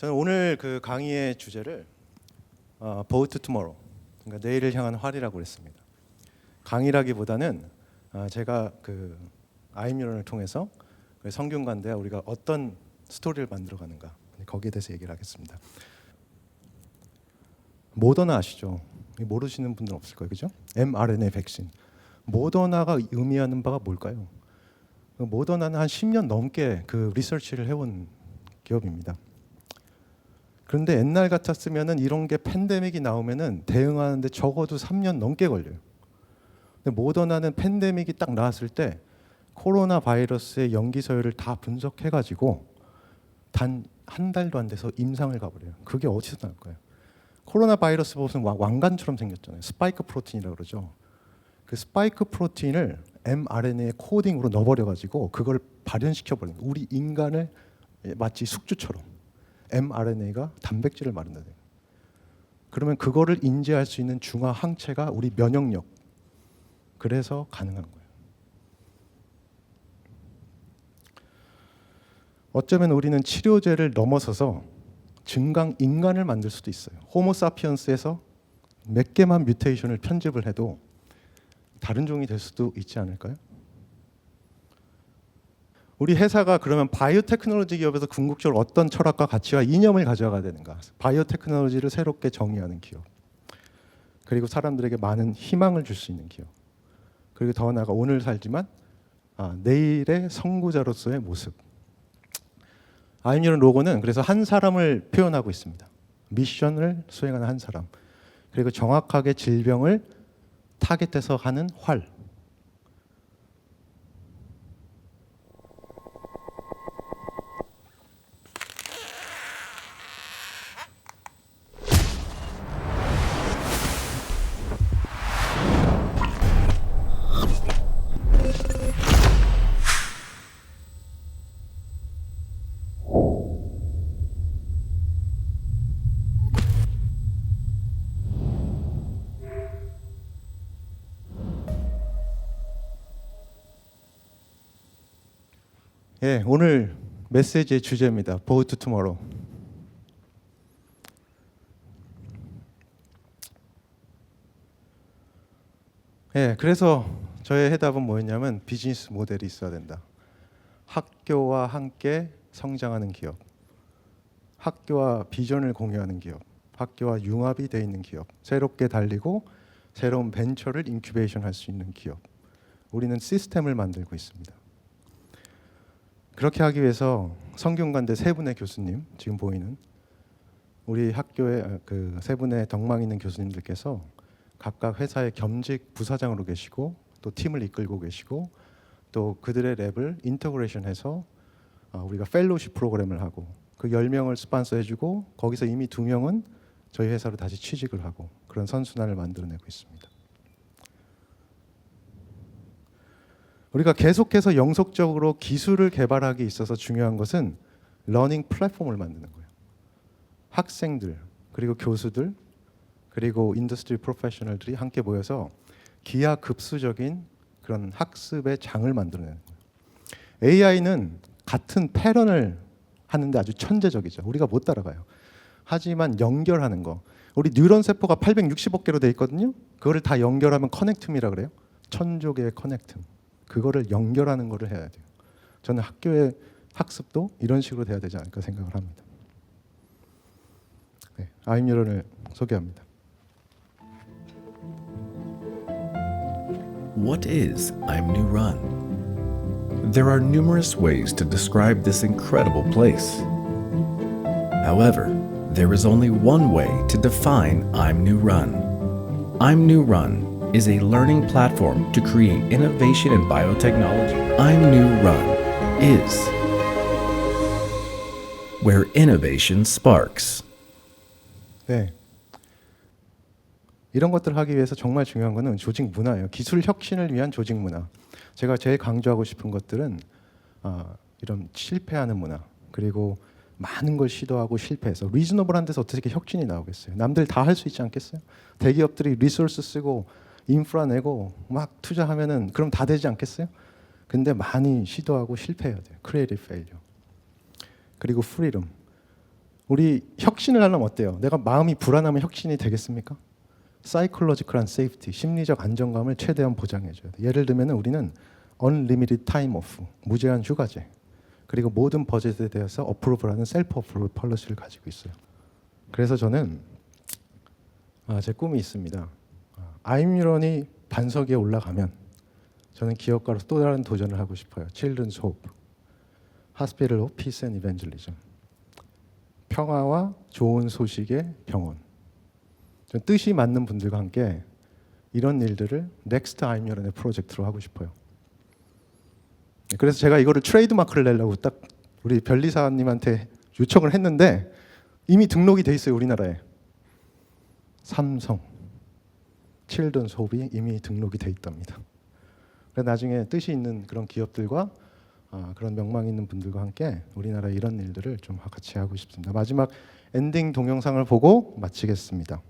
저는 오늘 그 강의의 주제를 Boat to Tomorrow, 그러니까 내일을 향한 활이라고 했습니다. 강의라기보다는 제가 그 아임유런을 통해서 성균관대와 우리가 어떤 스토리를 만들어가는가, 거기에 대해서 얘기를 하겠습니다. 모더나 아시죠? 모르시는 분들 없을 거예요, 그죠? mRNA 백신. 모더나가 의미하는 바가 뭘까요? 모더나는 한 10년 넘게 그 리서치를 해온 기업입니다. 그런데 옛날 같았으면은 이런 게 팬데믹이 나오면은 대응하는데 적어도 3년 넘게 걸려요. 근데 모더나는 팬데믹이 딱 나왔을 때 코로나 바이러스의 연기 서열을 다 분석해가지고 단 한 달도 안 돼서 임상을 가버려요. 그게 어디서 나올 거예요? 코로나 바이러스 무슨 왕관처럼 생겼잖아요. 스파이크 프로틴이라고 그러죠. 그 스파이크 프로틴을 mRNA 코딩으로 넣어버려가지고 그걸 발현시켜버린 거예요. 우리 인간을 마치 숙주처럼 mRNA가 단백질을 만든다. 그러면 그거를 인지할 수 있는 중화 항체가 우리 면역력. 그래서 가능한 거예요. 어쩌면 우리는 치료제를 넘어서서 증강 인간을 만들 수도 있어요. 호모사피언스에서 몇 개만 뮤테이션을 편집을 해도 다른 종이 될 수도 있지 않을까요? 우리 회사가 그러면 바이오테크놀로지 기업에서 궁극적으로 어떤 철학과 가치와 이념을 가져가야 되는가? 바이오테크놀로지를 새롭게 정의하는 기업. 그리고 사람들에게 많은 희망을 줄 수 있는 기업. 그리고 더 나아가 오늘 살지만 내일의 선구자로서의 모습. 아임유런 로고는 그래서 한 사람을 표현하고 있습니다. 미션을 수행하는 한 사람. 그리고 정확하게 질병을 타겟해서 하는 활. 예, 오늘 메시지의 주제입니다. Boat to Tomorrow. 예, 그래서 저의 해답은 뭐였냐면 비즈니스 모델이 있어야 된다. 학교와 함께 성장하는 기업, 학교와 비전을 공유하는 기업, 학교와 융합이 돼 있는 기업, 새롭게 달리고 새로운 벤처를 인큐베이션 할 수 있는 기업. 우리는 시스템을 만들고 있습니다. 그렇게 하기 위해서 성균관대 세 분의 교수님, 지금 보이는 우리 학교에 그 세 분의 덕망 있는 교수님들께서 각각 회사의 겸직 부사장으로 계시고 또 팀을 이끌고 계시고 또 그들의 랩을 인터그레이션해서 우리가 펠로우십 프로그램을 하고 그 10명을 스폰서해주고 거기서 이미 2명은 저희 회사로 다시 취직을 하고 그런 선순환을 만들어내고 있습니다. 우리가 계속해서 영속적으로 기술을 개발하기 있어서 중요한 것은 러닝 플랫폼을 만드는 거예요. 학생들 그리고 교수들 그리고 인더스트리 프로페셔널들이 함께 모여서 기하급수적인 그런 학습의 장을 만들어내는 거예요. AI는 같은 패런을 하는데 아주 천재적이죠. 우리가 못 따라가요. 하지만 연결하는 거. 우리 뉴런 세포가 860억 개로 돼 있거든요. 그거를 다 연결하면 커넥텀이라 그래요. 1000조 개의 커넥텀. 그거를 연결하는 거를 해야 돼요. 저는 학교의 학습도 이런 식으로 돼야 되지 않을까 생각을 합니다. 네, 아임유런을 소개합니다. What is IMNewRun? There are numerous ways to describe this incredible place. However, there is only one way to define IMNewRun. IMNewRun is a learning platform to create innovation in biotechnology. IMNewRun is where innovation sparks. 네. 이런 것들을 하기 위해서 정말 중요한 거는 조직 문화예요. 기술 혁신을 위한 조직 문화. 제가 제일 강조하고 싶은 것들은 이런 실패하는 문화 그리고 많은 걸 시도하고 실패해서 리즈너블한 데서 어떻게 혁신이 나오겠어요. 남들 다 할 수 있지 않겠어요? 대기업들이 리소스 쓰고 인프라 내고 막 투자하면은 그럼 다 되지 않겠어요? 근데 많이 시도하고 실패해야 돼요. 크리에이티브 페일리어. 그리고 프리덤. 우리 혁신을 하려면 어때요? 내가 마음이 불안하면 혁신이 되겠습니까? 사이콜로지컬한 세이프티, 심리적 안정감을 최대한 보장해줘야 돼. 예를 들면 우리는 unlimited time off, 무제한 휴가제, 그리고 모든 버젯에 대해서 어프로브라는 셀프 어프로브 폴리시를 가지고 있어요. 그래서 저는 제 꿈이 있습니다. 아임유런이 반석 위에 올라가면 저는 기업가로서 또 다른 도전을 하고 싶어요. Children's Hope, Hospital of Peace and Evangelism, 평화와 좋은 소식의 병원. 저는 뜻이 맞는 분들과 함께 이런 일들을 넥스트 아임유런의 프로젝트로 하고 싶어요. 그래서 제가 이거를 트레이드 마크를 내려고 딱 우리 변리사님한테 요청을 했는데 이미 등록이 돼 있어요. 우리나라에. 삼성, 칠드런스 홉이 이미 등록이 돼 있답니다. 그래서 나중에 뜻이 있는 그런 기업들과 그런 명망 있는 분들과 함께 우리나라에 이런 일들을 좀 같이 하고 싶습니다. 마지막 엔딩 동영상을 보고 마치겠습니다.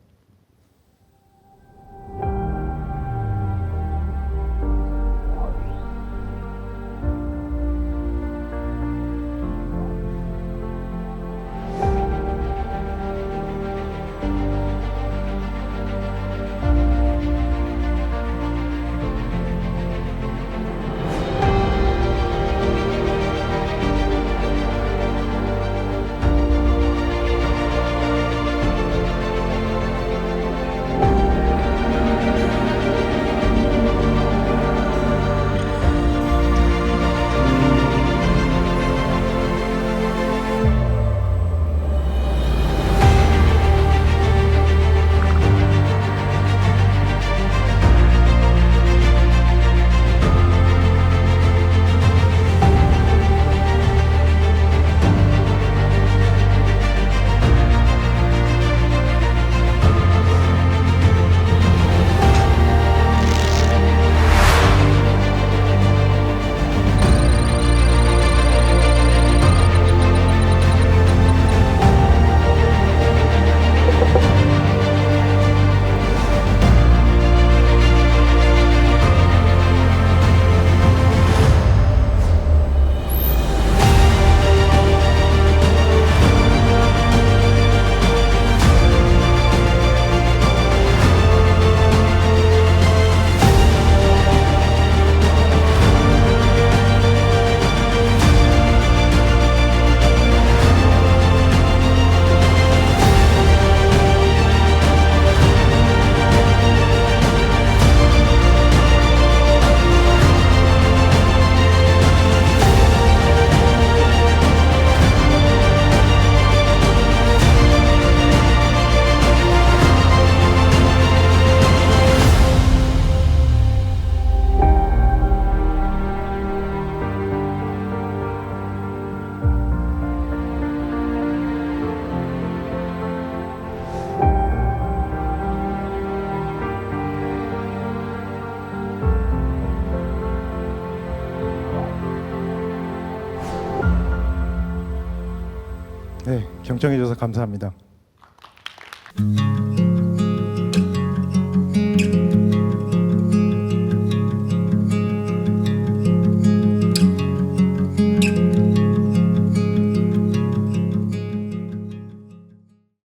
네, 경청해 주셔서 감사합니다.